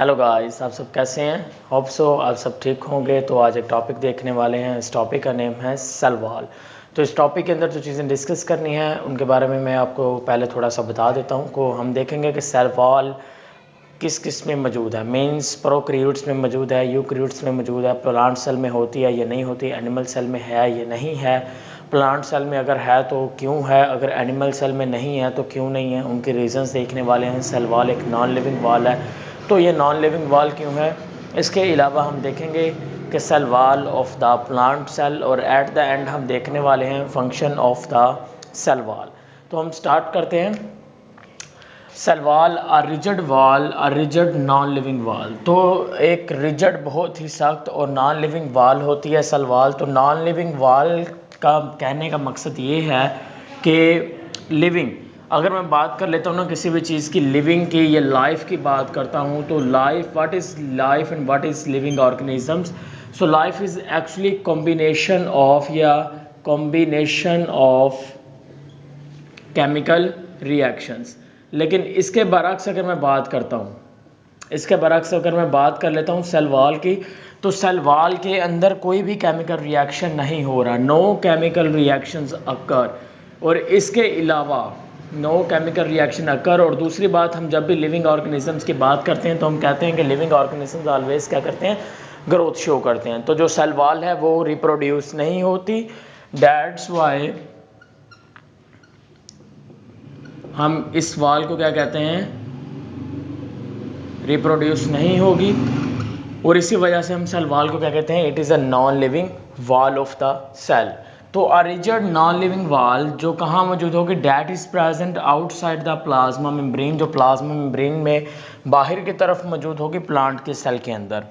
Hello guys, आप सब कैसे हैं? होप सो आप सब ठीक होंगे। तो आज एक टॉपिक देखने वाले हैं। इस टॉपिक का नेम है सेल वॉल। तो इस टॉपिक के अंदर जो चीज़ें डिस्कस करनी है उनके बारे में मैं आपको पहले थोड़ा सा बता देता हूँ। को हम देखेंगे कि सेल वॉल किस किस में मौजूद है। मीन्स प्रोकैरियोट्स में मौजूद है, यूकैरियोट्स में मौजूद है, प्लांट सेल में होती है या नहीं होती, एनिमल सेल में है या नहीं है, प्लांट सेल में अगर है तो क्यों है, अगर एनिमल सेल में नहीं है तो क्यों नहीं है, उनके रीजंस देखने वाले हैं। सेल वॉल एक नॉन लिविंग वॉल है, तो ये नॉन लिविंग वॉल क्यों है। इसके अलावा हम देखेंगे कि cell wall of the plant cell, और एट द एंड हम देखने वाले हैं function of the cell wall. तो हम स्टार्ट करते हैं। Cell wall, a rigid wall, a rigid non living wall. तो एक रिजिड बहुत ही सख्त और नॉन लिविंग वॉल होती है सेल वॉल। तो नॉन लिविंग वॉल का कहने का मकसद ये है कि लिविंग, अगर मैं बात कर लेता हूँ ना किसी भी चीज़ की लिविंग की या लाइफ की बात करता हूँ, तो life, what is life and what is living organisms. So life is actually combination of chemical reactions. लेकिन इसके बरक्स अगर मैं बात करता हूँ, इसके बरक्स अगर मैं बात कर लेता हूँ सेल वॉल की, तो सेल वॉल के अंदर कोई भी केमिकल रिएक्शन नहीं हो रहा, नो केमिकल रिएक्शंस अकर। और इसके अलावा नो केमिकल रिएक्शन अकर। और दूसरी बात, हम जब भी लिविंग ऑर्गेनिजम्स की बात करते हैं तो हम कहते हैं कि लिविंग ऑर्गेनिजम्स ऑलवेज क्या करते हैं, ग्रोथ शो करते हैं। तो जो सेल वॉल है वो रिप्रोड्यूस नहीं होती। दैट्स वाई हम इस वॉल को क्या कहते हैं, रिप्रोड्यूस नहीं होगी। और इसी वजह से हम सेल वॉल को क्या कहते हैं, it is a non living wall of the cell. तो a rigid non living wall जो कहाँ मौजूद होगी, that is present outside the plasma membrane, जो प्लाज्मा मेम्ब्रेन में बाहर की तरफ मौजूद होगी प्लांट के सेल के अंदर।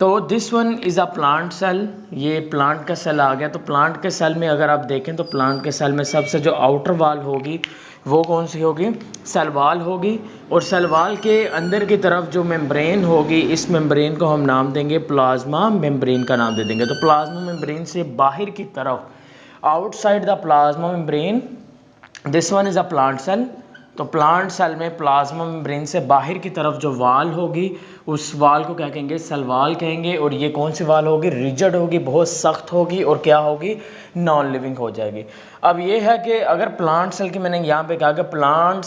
तो this one is a plant cell, ये प्लांट का सेल आ गया। तो प्लांट के सेल में अगर आप देखें तो प्लांट के सेल में सबसे जो आउटर वॉल होगी वो कौन सी होगी, सेल वॉल होगी। और सेल वॉल के अंदर की तरफ जो मेम्ब्रेन होगी, इस मेम्ब्रेन को हम नाम देंगे प्लाज्मा मेम्ब्रेन का नाम दे देंगे। तो प्लाज्मा मेम्ब्रेन से बाहर की तरफ, outside the plasma membrane, this one is a plant cell. तो प्लांट सेल में प्लाज्मा मेम्ब्रेन से बाहर की तरफ जो वाल होगी उस वाल को क्या कहेंगे, सेल वाल कहेंगे। और ये कौन सी वाल होगी, रिजिड होगी, बहुत सख्त होगी, और क्या होगी, नॉन लिविंग हो जाएगी। अब ये है कि अगर प्लांट सेल की, मैंने यहाँ पे कहा कि प्लांट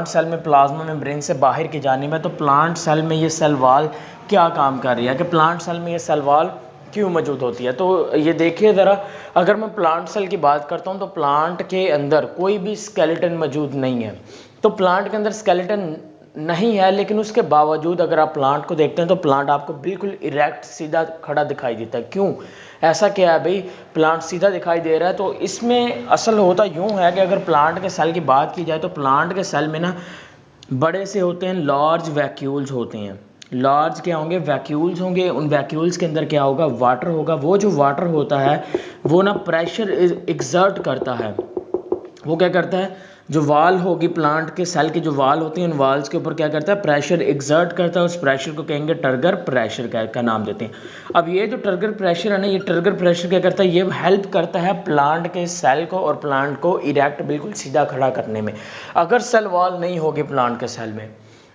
सेल में प्लाज्मा मेम्ब्रेन से बाहर की जानिब है, तो प्लांट सेल में ये सेल वाल क्या काम कर रही है, कि प्लांट सेल में ये सेल वाल क्यों मौजूद होती है। तो ये देखिए ज़रा, अगर मैं प्लांट सेल की बात करता हूँ तो प्लांट के अंदर कोई भी स्केलेटन मौजूद नहीं है। तो प्लांट के अंदर स्केलेटन नहीं है, लेकिन उसके बावजूद अगर आप प्लांट को देखते हैं तो प्लांट आपको बिल्कुल इरेक्ट, सीधा खड़ा दिखाई देता है। क्यों, ऐसा क्या है भाई, प्लांट सीधा दिखाई दे रहा है। तो इसमें असल होता यूँ है कि अगर प्लांट के सेल की बात की जाए तो प्लांट के सेल में ना बड़े से होते हैं, लार्ज वैक्यूल्स होते हैं। लार्ज क्या होंगे, वैक्यूल्स होंगे। उन वैक्यूल्स के अंदर क्या होगा, वाटर होगा। वो जो वाटर होता है वो ना प्रेशर एक्सर्ट करता है। वो क्या करता है, जो वाल होगी प्लांट के सेल की, जो वाल होती हैं, उन वाल्स के ऊपर क्या करता है, प्रेशर एक्सर्ट करता है। उस प्रेशर को कहेंगे ट्रिगर प्रेशर का नाम देते हैं। अब ये जो ट्रिगर प्रेशर है ना, ये ट्रिगर प्रेशर क्या करता है, ये हेल्प करता है प्लांट के सेल को और प्लांट को इरेक्ट, बिल्कुल सीधा खड़ा करने में। अगर सेल वॉल नहीं होगी प्लांट के सेल में,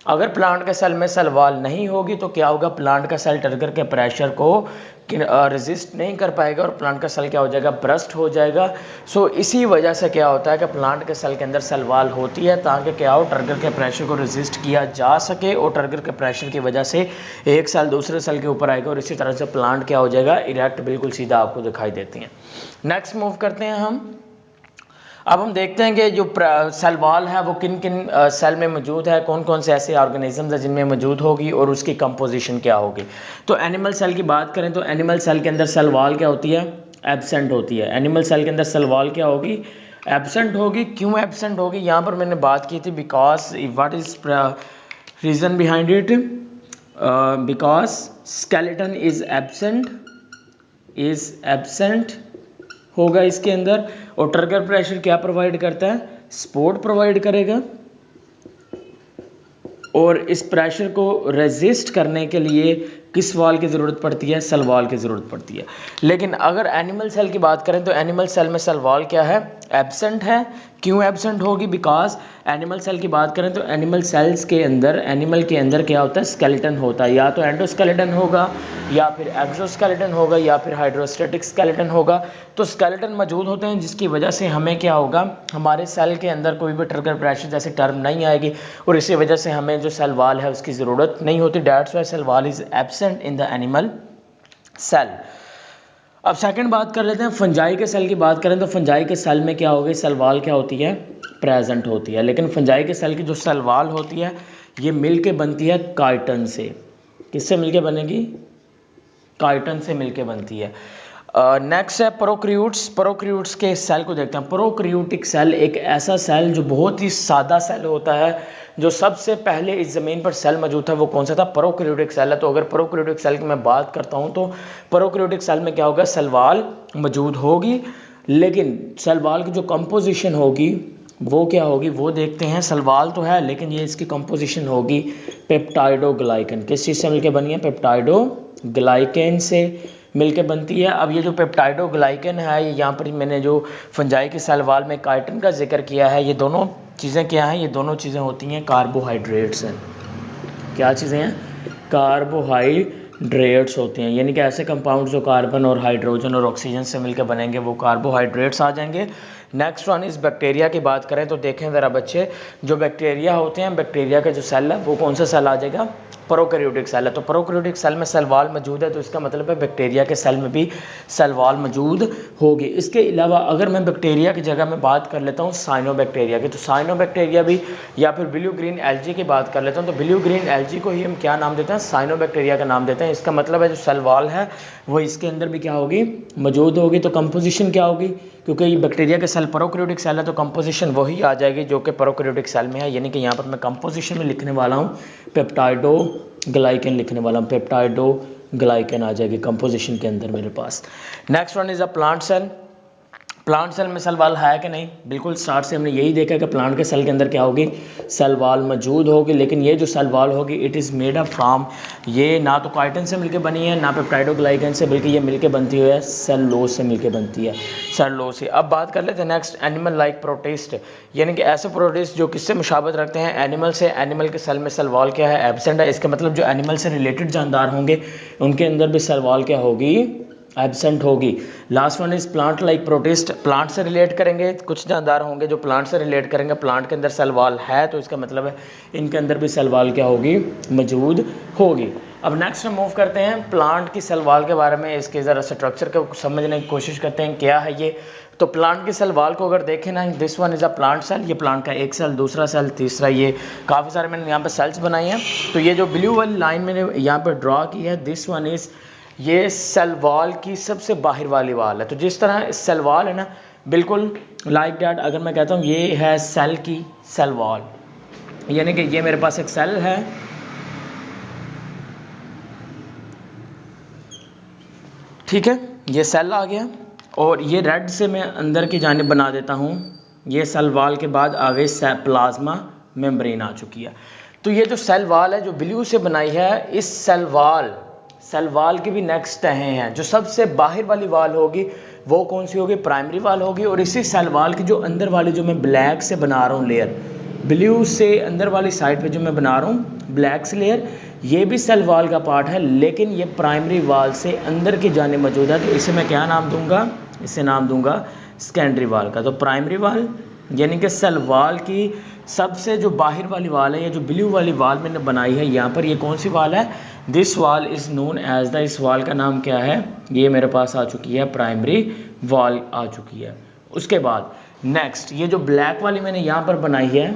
अगर प्लांट के सेल में सेल वॉल नहीं होगी तो क्या होगा, प्लांट का सेल ट्रिगर के प्रेशर को रेजिस्ट नहीं कर पाएगा और प्लांट का सेल क्या हो जाएगा, ब्रस्ट हो जाएगा। सो इसी वजह से क्या होता है कि प्लांट के सेल के अंदर सेल वॉल होती है ताकि क्या हो, ट्रिगर के प्रेशर को रेजिस्ट किया जा सके, और ट्रिगर के प्रेशर की वजह से एक सेल दूसरे सेल के ऊपर आएगा और इसी तरह से प्लांट क्या हो जाएगा, इरेक्ट, बिल्कुल सीधा आपको दिखाई देती हैं। नेक्स्ट मूव करते हैं हम। अब हम देखते हैं कि जो सेल वॉल है वो किन किन सेल में मौजूद है, कौन कौन से ऐसे ऑर्गेनिजम्स हैं जिनमें मौजूद होगी और उसकी कंपोजिशन क्या होगी। तो एनिमल सेल की बात करें तो एनिमल सेल के अंदर सेल वॉल क्या होती है, एब्सेंट होती है। एनिमल सेल के अंदर सेल वॉल क्या होगी, एब्सेंट होगी। क्यों एब्सेंट होगी, यहाँ पर मैंने बात की थी, because what is reason behind it, because skeleton is absent होगा इसके अंदर। और ट्रिगर प्रेशर क्या प्रोवाइड करता है, सपोर्ट प्रोवाइड करेगा। और इस प्रेशर को रेजिस्ट करने के लिए किस वाल की ज़रूरत पड़ती है? सेल वाल की ज़रूरत पड़ती है। लेकिन अगर एनिमल सेल की बात करें तो एनिमल सेल में सेल वाल क्या है? एब्सेंट है। क्यों एब्सेंट होगी? बिकॉज एनिमल सेल की बात करें तो एनिमल सेल्स के अंदर, एनिमल के अंदर क्या होता है? स्केलेटन होता है। या तो एंडोस्केलेटन होगा, या फिर एक्सोस्केलेटन होगा, या फिर हाइड्रोस्टेटिक स्केलेटन होगा। तो स्केलेटन मौजूद होते हैं जिसकी वजह से हमें क्या होगा, हमारे सेल के अंदर कोई भी ट्रिगर प्रेशर जैसे टर्म नहीं आएगी, और इसी वजह से हमें जो सेल वाल है उसकी ज़रूरत नहीं होती। That's why cell wall is absent in the animal cell. अब सेकंड बात कर लेते हैं, फंजाई के सेल की बात करें तो फंजाई के सेल में क्या होगी? सेल वाल क्या होती है? प्रेजेंट होती है। लेकिन फंजाई के सेल की जो सेल वाल होती है ये मिलके बनती है काइटन से। किससे मिलके बनेगी? काइटन से मिलके बनती है। नेक्स्ट है प्रोक्रियूट्स। प्रोक्रियूट्स के सेल को देखते हैं। प्रोक्रियूटिक सेल एक ऐसा सेल जो बहुत ही सादा सेल होता है। जो सबसे पहले इस ज़मीन पर सेल मौजूद था वो कौन सा था? प्रोक्रियूटिक सेल है। तो अगर प्रोक्रियूटिक सेल की मैं बात करता हूँ तो प्रोक्रियूटिक सेल में क्या होगा? सेल वाल मौजूद होगी, लेकिन सेल वाल की जो कंपोजिशन होगी वो क्या होगी वो देखते हैं। सेल वाल तो है लेकिन ये इसकी कंपोजिशन होगी पेप्टाइडोग्लाइकन। किस चीज़ से मिलकर बनी है? पेप्टाइडोग्लाइकन से मिलके बनती है। अब ये जो पेप्टाइडोग्लाइकन है, ये यहाँ पर मैंने जो फंजाई के सेल वाल में काइटिन का जिक्र किया है, ये दोनों चीज़ें क्या हैं? ये दोनों चीज़ें होती हैं कार्बोहाइड्रेट्स हैं। क्या चीज़ें हैं? कार्बोहाइड्रेट्स होते हैं। यानी कि ऐसे कंपाउंड जो कार्बन और हाइड्रोजन और ऑक्सीजन से मिलकर बनेंगे वो कार्बोहाइड्रेट्स आ जाएंगे। नेक्स्ट वन इस बैक्टीरिया की बात करें तो देखें ज़रा बच्चे, जो बैक्टीरिया होते हैं, बैक्टीरिया का जो सेल है वो कौन सा सेल आ जाएगा? प्रोकैरियोटिक सेल है। तो प्रोकैरियोटिक सेल में सेल वाल मौजूद है, तो इसका मतलब है बैक्टीरिया के सेल में भी सेल वाल मौजूद होगी। इसके अलावा अगर मैं बैक्टीरिया की जगह में बात कर लेता हूँ साइनोबैक्टीरिया की, तो साइनोबैक्टीरिया भी, या फिर ब्लू ग्रीन एल्गी की बात कर लेता हूँ तो ब्लू ग्रीन एल्गी को ही हम क्या नाम देते हैं? साइनोबैक्टीरिया का नाम देते हैं। इसका मतलब है जो सेल वाल है वो इसके अंदर भी क्या होगी? मौजूद होगी। तो कंपोजिशन क्या होगी? क्योंकि ये बैक्टीरिया के सेल प्रोकैरियोटिक सेल है तो कंपोजिशन वही आ जाएगी जो कि प्रोकैरियोटिक सेल में है। यानी कि यहाँ पर मैं कंपोजिशन में लिखने वाला हूँ पेप्टाइडोग्लाइकन लिखने वाला हूँ। पेप्टाइडोग्लाइकन आ जाएगी कंपोजिशन के अंदर मेरे पास। Next one is a plant cell. Plant cell में सेल वाल है कि नहीं? बिल्कुल स्टार्ट से हमने यही देखा कि प्लांट के सेल के अंदर क्या होगी? सेल वाल मौजूद होगी। लेकिन ये जो सेल वाल होगी it is made up from, ये ना तो काइटिन से मिलकर बनी है ना पेप्टाइडोग्लाइकन से, बल्कि ये मिलकर बनती है सेलुलोज से मिलकर बनती है, सेलुलोज से। अब बात कर लेते हैं नेक्स्ट, एनिमल लाइक प्रोटिस्ट, यानी कि ऐसे प्रोटिस्ट जो किससे मुशाबत रखते हैं? एनिमल से। एनिमल के सेल में सेल वाल क्या है? एब्सेंट है। इसका मतलब जो एनिमल से रिलेटेड जानदार होंगे उनके अंदर भी सेल वाल क्या होगी? एब्सेंट होगी। Last one is plant like protist. Plant से रिलेट करेंगे, कुछ जानदार होंगे जो प्लांट से रिलेट करेंगे, प्लांट के अंदर सेल वाल है तो इसका मतलब है इनके अंदर भी सेल वाल क्या होगी? मौजूद होगी। अब नेक्स्ट हम मूव करते हैं प्लांट की सेल वाल के बारे में, इसके ज़रा स्ट्रक्चर को समझने की कोशिश करते हैं क्या है ये। तो प्लांट की सेल वाल को अगर देखें ना, this one is a plant cell, ये प्लांट का एक सेल, दूसरा सेल, तीसरा, ये काफ़ी सारे मैंने यहाँ पर सेल्स बनाए हैं। तो ये जो ब्लू वाली लाइन मैंने यहाँ पर ड्रॉ की है, दिस वन इज़, ये सेल वाल की सबसे बाहर वाली वाल है। तो जिस तरह सेल वाल है ना, बिल्कुल लाइक डैट, अगर मैं कहता हूँ ये है सेल की सेल वाल, यानी कि ये मेरे पास एक सेल है, ठीक है, ये सेल आ गया और ये रेड से मैं अंदर की जानिब बना देता हूँ। ये सेल वाल के बाद आ गई प्लाज्मा मेम्ब्रेन आ चुकी है। तो ये जो सेल वाल है जो ब्लू से बनाई है, इस सेल वाल की भी नेक्स्ट तहें हैं। जो सबसे बाहर वाली वाल होगी वो कौन सी होगी? प्राइमरी वाल होगी। और इसी सेल वाल की जो अंदर वाली जो मैं ब्लैक से बना रहा हूँ लेयर, ब्लू से अंदर वाली साइड पे जो मैं बना रहा हूँ ब्लैक से लेयर, ये भी सेल वाल का पार्ट है, लेकिन ये प्राइमरी वाल से अंदर की जाने मौजूद है। तो इसे मैं क्या नाम दूंगा? इसे नाम दूंगा सेकेंडरी वाल का। तो प्राइमरी वाल यानी कि सेल वाल की सबसे जो बाहर वाली वाल है, ये जो ब्लू वाली वाल मैंने बनाई है यहाँ पर, ये कौन सी वाल है? दिस वाल इज़ नोन एज द, इस वाल का नाम क्या है? ये मेरे पास आ चुकी है प्राइमरी वाल आ चुकी है। उसके बाद नेक्स्ट ये जो ब्लैक वाली मैंने यहाँ पर बनाई है,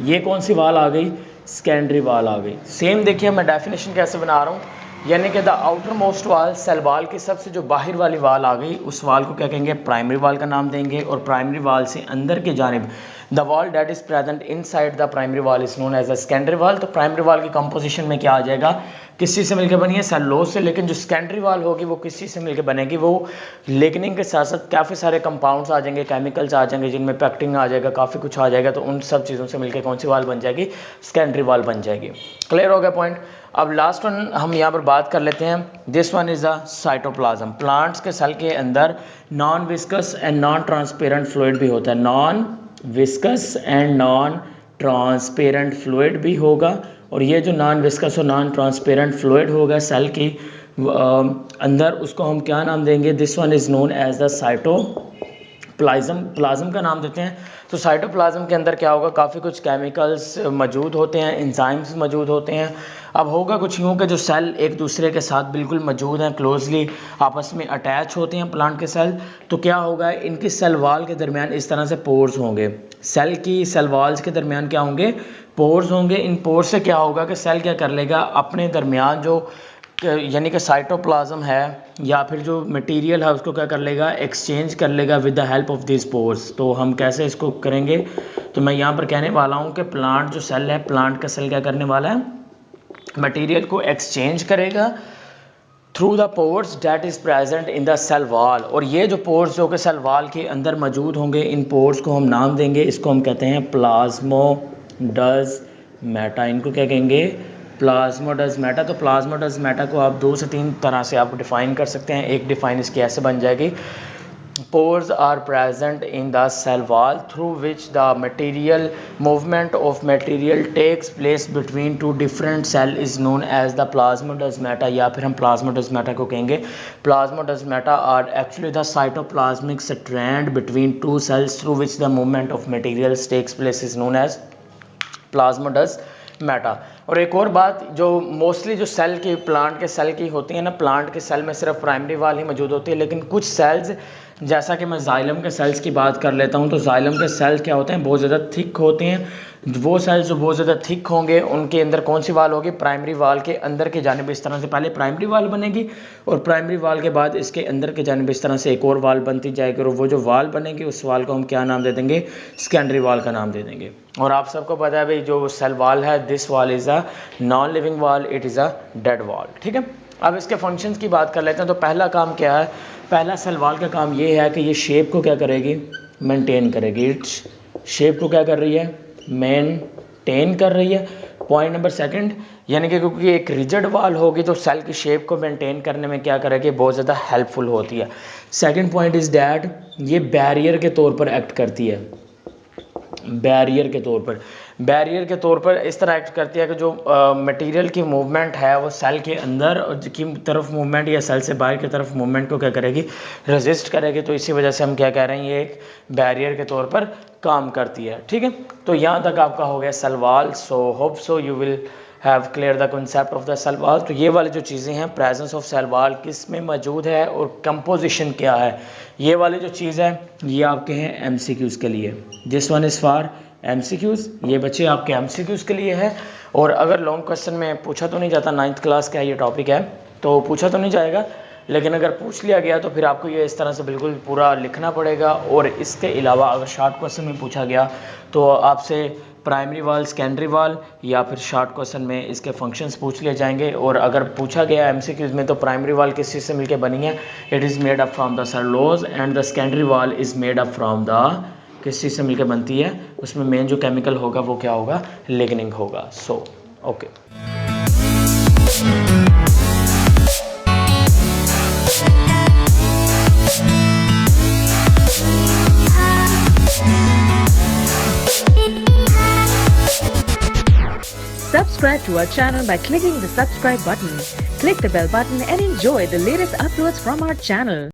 ये कौन सी वाल आ गई? सेकेंडरी वाल आ गई। सेम देखिए मैं डेफिनेशन कैसे बना रहा हूँ, यानी कि द आउटर मोस्ट वाल, सेल वाल की सबसे जो बाहर वाली वाल आ गई, उस वाल को क्या कहेंगे, प्राइमरी वाल का नाम देंगे। और प्राइमरी वाल से अंदर की जानिब the wall that is present inside the primary wall is known as a secondary wall. तो प्राइमरी वाल की कंपोजिशन में क्या आ जाएगा, किस चीज़ से मिलकर बनी है, सेलुलोज से। लेकिन जो सेकेंडरी वाल होगी वो किस चीज़ से मिलकर बनेगी, वो लिग्निन के साथ साथ काफ़ी सारे कंपाउंड्स आ जाएंगे, केमिकल्स आ जाएंगे, जिनमें पेक्टिन आ जाएगा, काफ़ी कुछ आ जाएगा। तो उन सब चीज़ों से मिलकर कौन सी वाल बन जाएगी, सेकेंडरी वाल बन जाएगी। क्लियर हो गया पॉइंट। अब लास्ट वन हम यहाँ पर बात कर लेते हैं। This one is a cytoplasm. Plants के सेल के अंदर non viscous and non transparent fluid भी होता है। Non viscous and non transparent fluid भी होगा। और ये जो नॉन विस्कस और नॉन ट्रांसपेरेंट फ्लूइड होगा सेल की अंदर, उसको हम क्या नाम देंगे, this one is known as the cytoplasm. Plasm का नाम देते हैं। तो साइटोप्लाज्म के अंदर क्या होगा, काफ़ी कुछ केमिकल्स मौजूद होते हैं, एंजाइम्स मौजूद होते हैं। अब होगा कुछ यूँ कि जो सेल एक दूसरे के साथ बिल्कुल मौजूद हैं, क्लोजली आपस में अटैच होते हैं प्लांट के सेल। तो क्या होगा, इनकी सेल वाल के दरमियान इस तरह से पोर्स होंगे। सेल की सेल वाल्स के दरमियान क्या होंगे, पोर्स होंगे। इन पोर्स से क्या होगा कि सेल क्या कर लेगा, अपने दरमियान जो यानी कि साइटोप्लाज्म है या फिर जो मटेरियल है उसको क्या कर लेगा, एक्सचेंज कर लेगा with the help of this pores. तो हम कैसे इसको करेंगे, तो मैं यहाँ पर कहने वाला हूँ कि प्लांट जो सेल है, प्लांट का सेल क्या करने वाला है, मटेरियल को एक्सचेंज करेगा through the pores that is present in the cell wall. और ये जो पोर्स जो कि सेल वाल के अंदर मौजूद होंगे, इन पोर्स को हम नाम देंगे, इसको हम कहते हैं प्लाज्मोडर्माटा। इनको क्या कहेंगे, प्लाज्मोडर्माटा। तो प्लाज्मोडर्माटा को आप 2 से 3 तरह से आप डिफ़ाइन कर सकते हैं। एक डिफ़ाइन इसकी ऐसे बन जाएगी, pores are present in the cell wall through which the material movement of material takes place between two different cell is known as the plasmodesmata। या फिर हम plasmodesmata को कहेंगे। Plasmodesmata are actually the cytoplasmic strand between two cells through which the movement of materials takes place is known as प्लाज्मोडर्माटा। और एक और बात जो मोस्टली जो सेल की, प्लांट के सेल की होती है ना, प्लांट के सेल में सिर्फ प्राइमरी वाल ही मौजूद होती है। लेकिन कुछ सेल्स, जैसा कि मैं जाइलम के सेल्स की बात कर लेता हूं, तो जाइलम के सेल क्या होते हैं, बहुत ज़्यादा थिक होते हैं। वो सेल्स जो बहुत ज़्यादा थिक होंगे, उनके अंदर कौन सी वाल होगी, प्राइमरी वाल के अंदर की जानिब इस तरह से पहले प्राइमरी वाल बनेगी, और प्राइमरी वाल के बाद इसके अंदर की जानिब इस तरह से एक और वाल बनती जाएगी। और वो जो वाल बनेगी, उस वाल को हम क्या नाम दे देंगे, सेकेंडरी वाल का नाम दे देंगे। और आप सबको पता है भाई, जो सेल वाल है, दिस वाल इज़ अ नॉन लिविंग वाल, इट इज़ अ डेड वाल। ठीक है, अब इसके फंक्शंस की बात कर लेते हैं। तो पहला काम क्या है, पहला सेल वाल का काम ये है कि ये शेप को क्या करेगी, मेंटेन करेगी। इट्स शेप को क्या कर रही है, मेंटेन कर रही है। पॉइंट नंबर सेकंड, यानी कि क्योंकि एक रिजिड वाल होगी तो सेल की शेप को मेंटेन करने में क्या करेगी, बहुत ज़्यादा हेल्पफुल होती है। सेकंड पॉइंट इज़ दैट ये बैरियर के तौर पर एक्ट करती है। बैरियर के तौर पर इस तरह एक्ट करती है कि जो मटेरियल की मूवमेंट है वो सेल के अंदर की तरफ मूवमेंट या सेल से बाहर की तरफ मूवमेंट को क्या करेगी, रेजिस्ट करेगी। तो इसी वजह से हम क्या कह रहे हैं, ये एक बैरियर के तौर पर काम करती है। ठीक है, तो यहाँ तक आपका हो गया cell wall. So hope so you will have clear the concept of the cell wall. तो ये वाली जो चीज़ें हैं, प्रेजेंस ऑफ सेल वॉल किस में मौजूद है और कंपोजिशन क्या है, ये वाली जो चीज़ है ये आपके हैं MCQs के लिए। This one is for MCQs, ये बच्चे आपके MCQs के लिए है। और अगर लॉन्ग क्वेश्चन में पूछा तो नहीं जाता, 9th क्लास का ये टॉपिक है तो पूछा तो नहीं जाएगा, लेकिन अगर पूछ लिया गया तो फिर आपको ये इस तरह से बिल्कुल पूरा लिखना पड़ेगा। और इसके अलावा अगर शॉर्ट क्वेश्चन में पूछा गया तो आपसे प्राइमरी वाल, सेकेंडरी वाल या फिर शॉर्ट क्वेश्चन में इसके फंक्शंस पूछ लिए जाएंगे। और अगर पूछा गया MCQs में तो प्राइमरी वाल किस चीज़ से मिलकर बनी है, it is made up from the cellulose and the secondary wall is made up from the, किस चीज़ से मिलकर बनती है, उसमें मेन जो केमिकल होगा वो क्या होगा, लिग्निन होगा। So okay. Subscribe to our channel by clicking the subscribe button. Click the bell button and enjoy the latest uploads from our channel.